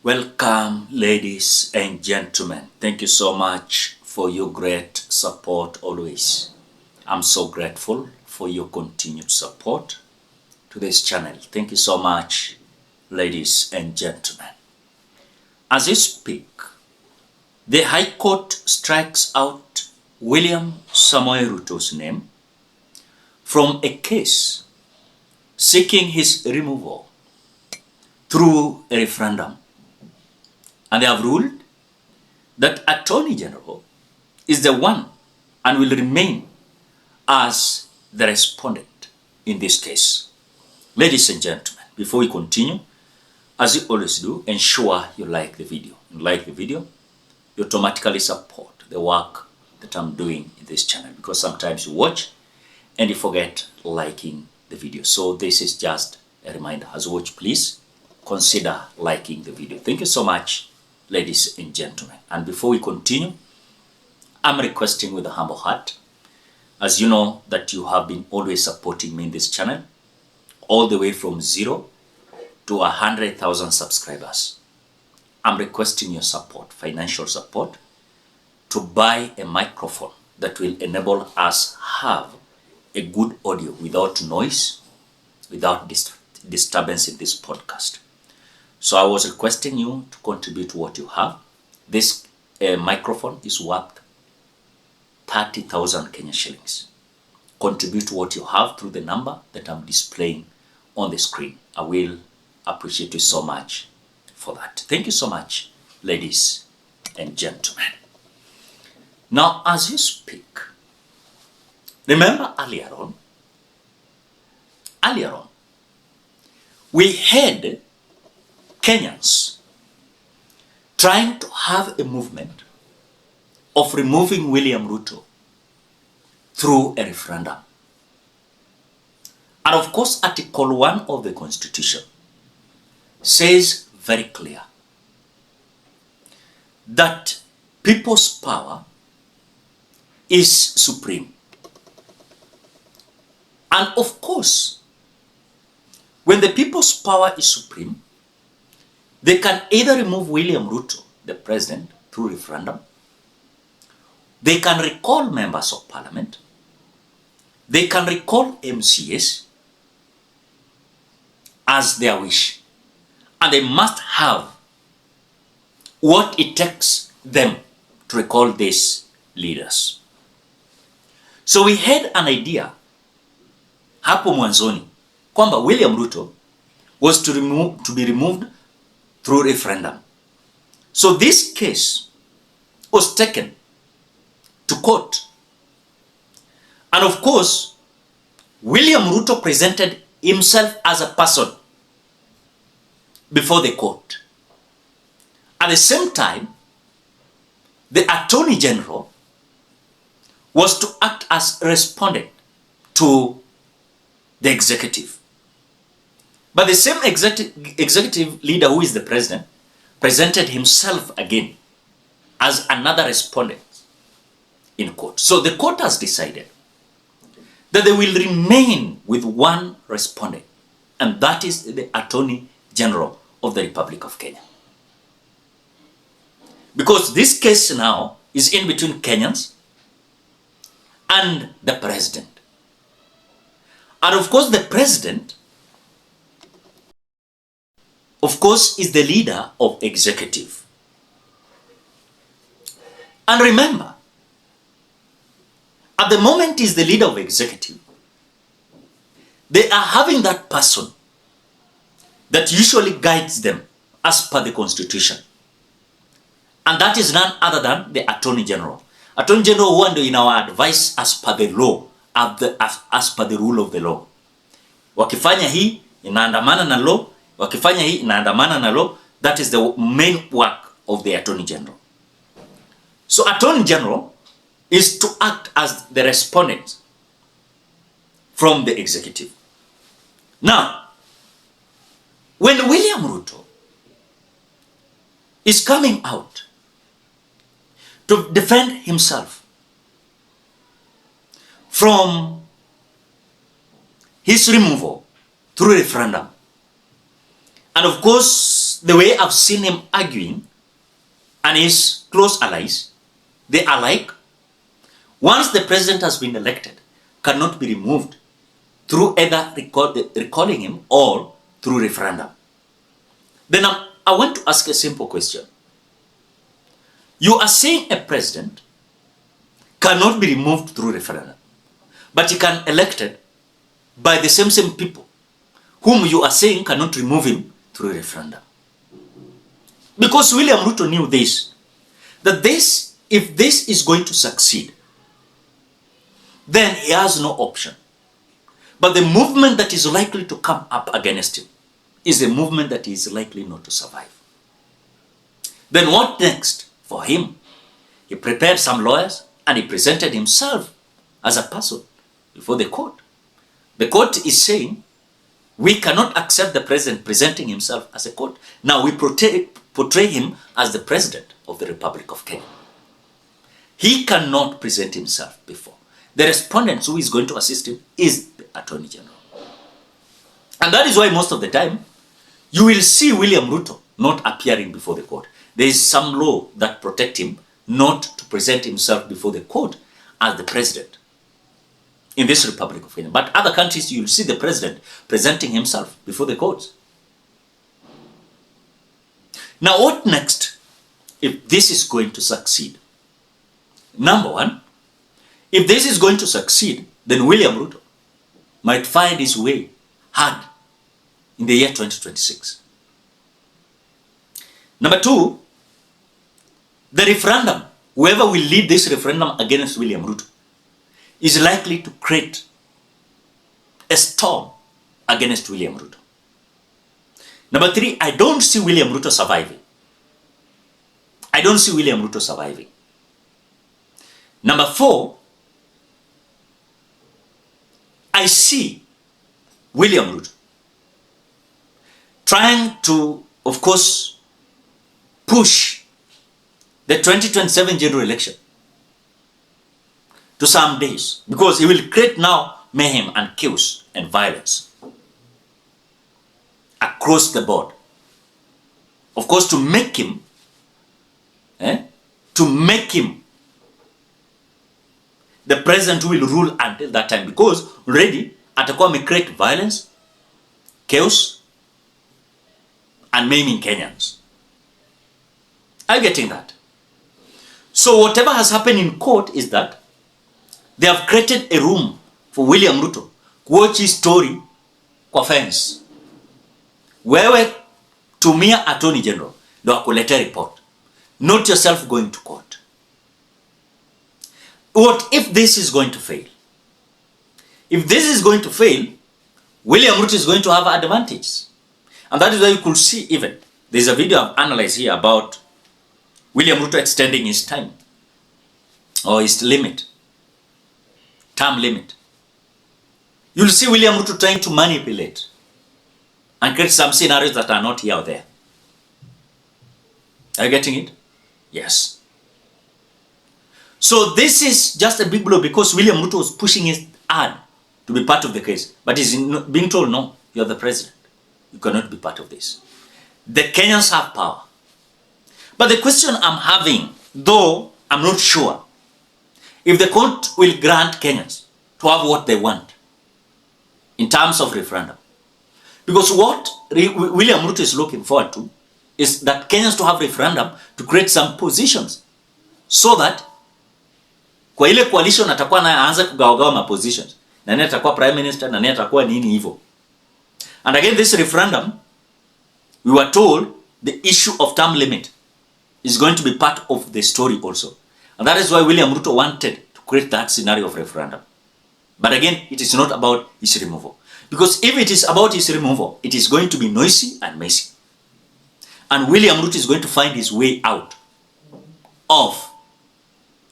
Welcome, ladies and gentlemen. Thank you so much for your great support always. I'm so grateful for your continued support to this channel. Thank you so much, ladies and gentlemen. As I speak, the High Court strikes out William Samoei Ruto's name from a case seeking his removal through a referendum. And they have ruled that Attorney General is the one and will remain as the respondent in this case. Ladies and gentlemen, before we continue, as you always do, ensure you like the video. You like the video, you automatically support the work that I'm doing in this channel, because sometimes you watch and you forget liking the video. So this is just a reminder. As you watch, please consider liking the video. Thank you so much, ladies and gentlemen. And before we continue, I'm requesting with a humble heart, as you know that you have been always supporting me in this channel, all the way from 0 to 100,000 subscribers. I'm requesting your support, financial support, to buy a microphone that will enable us have a good audio without noise, without disturbance in this podcast. So I was requesting you to contribute what you have. This microphone is worth 30,000 Kenya shillings. Contribute what you have through the number that I'm displaying on the screen. I will appreciate you so much for that. Thank you so much, ladies and gentlemen. Now, as you speak, remember earlier on, we had Kenyans trying to have a movement of removing William Ruto through a referendum. And of course, Article 1 of the Constitution says very clear that people's power is supreme. And of course, when the people's power is supreme, they can either remove William Ruto, the president, through referendum. They can recall members of parliament. They can recall MCAs as their wish. And they must have what it takes them to recall these leaders. So we had an idea hapo mwanzoni kwamba William Ruto was to be removed through referendum. So this case was taken to court. And of course, William Ruto presented himself as a person before the court. At the same time, the Attorney General was to act as a respondent to the executive. But the same executive leader, who is the president, presented himself again as another respondent in court. So the court has decided that they will remain with one respondent, and that is the Attorney General of the Republic of Kenya. Because this case now is in between Kenyans and the president. And of course, the president, of course, is the leader of executive. And remember, at the moment he's the leader of executive, they are having that person that usually guides them as per the constitution. And that is none other than the Attorney General. Attorney General huwa ndio inawa advice as per the law, as per the rule of the law. Wakifanya hii inaandamana na law, wakifanya hii inaandamana na law. That is the main work of the Attorney General. So Attorney General is to act as the respondent from the executive. Now, when William Ruto is coming out to defend himself from his removal through referendum, and of course the way I've seen him arguing and his close allies, they are like, once the president has been elected, cannot be removed through either recalling him or through referendum. Then I want to ask a simple question. You are saying a president cannot be removed through referendum, but he can elected by the same people whom you are saying cannot remove him through referendum. Because William Ruto knew this, that if this is going to succeed, then he has no option. But the movement that is likely to come up against him is a movement that is likely not to survive. Then what next for him? He prepared some lawyers and he presented himself as a person before the court. The court is saying, we cannot accept the president presenting himself as a court. Now we portray him as the president of the Republic of Kenya. He cannot present himself before. The respondent who is going to assist him is the Attorney General. And that is why most of the time, you will see William Ruto not appearing before the court. There is some law that protects him not to present himself before the court as the president in this Republic of Kenya. But other countries, you will see the president presenting himself before the courts. Now, what next if this is going to succeed? Number one, if this is going to succeed, then William Ruto might find his way hard in the year 2026. Number two, the referendum, whoever will lead this referendum against William Ruto, is likely to create a storm against William Ruto. Number three, I don't see William Ruto surviving. I don't see William Ruto surviving. Number four, I see William Ruto trying to, of course, push the 2027 general election to some days, because he will create now mayhem and chaos and violence across the board. Of course, to make him the president who will rule until that time, because already atakuwa may create violence, chaos, and maiming Kenyans. Are you getting that? So whatever has happened in court is that they have created a room for William Ruto to watch his story kwa fence. Wewe tumia Attorney General ndo akulete report, not yourself going to court. What if this is going to fail? If this is going to fail, William Ruto is going to have advantages. And that is why you could see even, there's a video I've analyzed here about William Ruto extending his time or his limit, term limit. You'll see William Ruto trying to manipulate and create some scenarios that are not here or there. Are you getting it? Yes. So this is just a big blow because William Ruto was pushing his ad to be part of the case. But he's being told, no, you're the president. You cannot be part of this. The Kenyans have power. But the question I'm having, though I'm not sure, if the court will grant Kenyans to have what they want in terms of referendum. Because what William Ruto is looking forward to is that Kenyans to have referendum to create some positions so that kwa ile coalition atakuwa na aanza kugawagawa ma positions. Nani atakuwa prime minister, nani atakuwa nini hivyo. And again, this referendum, we were told the issue of term limit is going to be part of the story also. And that is why William Ruto wanted to create that scenario of referendum. But again, it is not about his removal. Because if it is about his removal, it is going to be noisy and messy. And William Ruto is going to find his way out of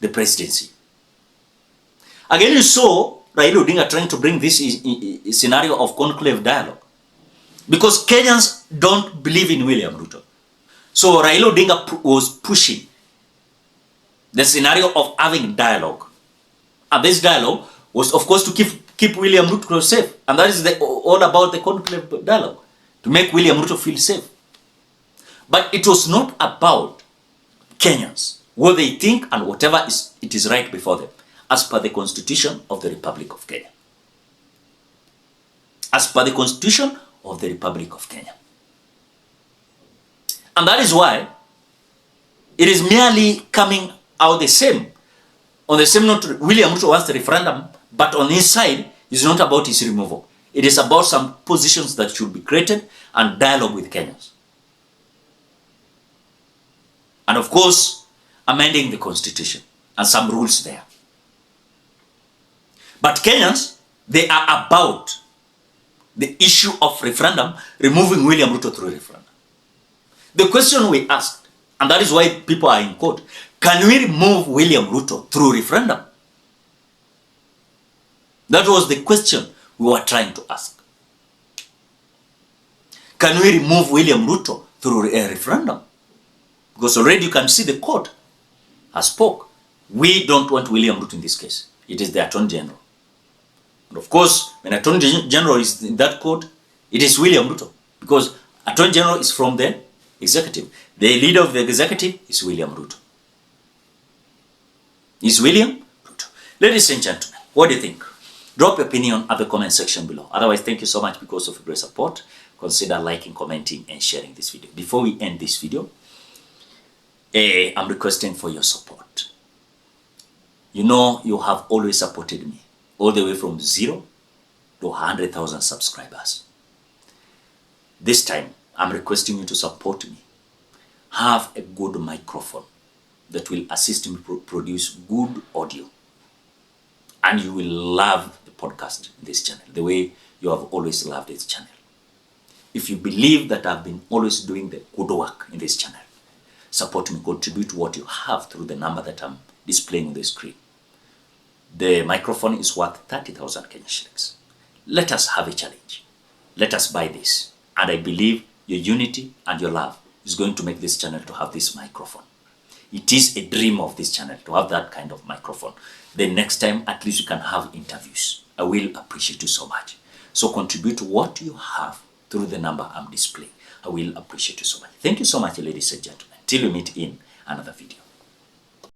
the presidency. Again, you saw Raila Odinga trying to bring this scenario of conclave dialogue. Because Kenyans don't believe in William Ruto. So Raila Odinga was pushing the scenario of having dialogue. And this dialogue was, of course, to keep William Ruto safe. And that is all about the conclave dialogue. To make William Ruto feel safe. But it was not about Kenyans, what they think and whatever it is right before them, as per the Constitution of the Republic of Kenya. As per the Constitution of the Republic of Kenya. And that is why it is merely coming out the same. On the same note, William Ruto wants the referendum, but on his side, it's not about his removal. It is about some positions that should be created and dialogue with Kenyans. And of course, amending the Constitution and some rules there. But Kenyans, they are about the issue of referendum, removing William Ruto through referendum. The question we asked, and that is why people are in court, can we remove William Ruto through referendum? That was the question we were trying to ask. Can we remove William Ruto through a referendum? Because already you can see the court has spoke. We don't want William Ruto in this case. It is the Attorney General. And of course, when Attorney General is in that court, it is William Ruto. Because Attorney General is from the executive. The leader of the executive is William Ruto. Is William Ruto. Ladies and gentlemen, what do you think? Drop your opinion at the comment section below. Otherwise, thank you so much because of your great support. Consider liking, commenting, and sharing this video. Before we end this video, I'm requesting for your support. You know, you have always supported me, all the way from 0 to 100,000 subscribers. This time, I'm requesting you to support me. Have a good microphone that will assist me produce good audio. And you will love the podcast in this channel, the way you have always loved this channel. If you believe that I've been always doing the good work in this channel, support me, contribute what you have through the number that I'm displaying on the screen. The microphone is worth 30,000 Kenya shillings. Let us have a challenge. Let us buy this. And I believe your unity and your love is going to make this channel to have this microphone. It is a dream of this channel to have that kind of microphone. The next time, at least you can have interviews. I will appreciate you so much. So contribute what you have through the number I'm displaying. I will appreciate you so much. Thank you so much, ladies and gentlemen. Till we meet in another video.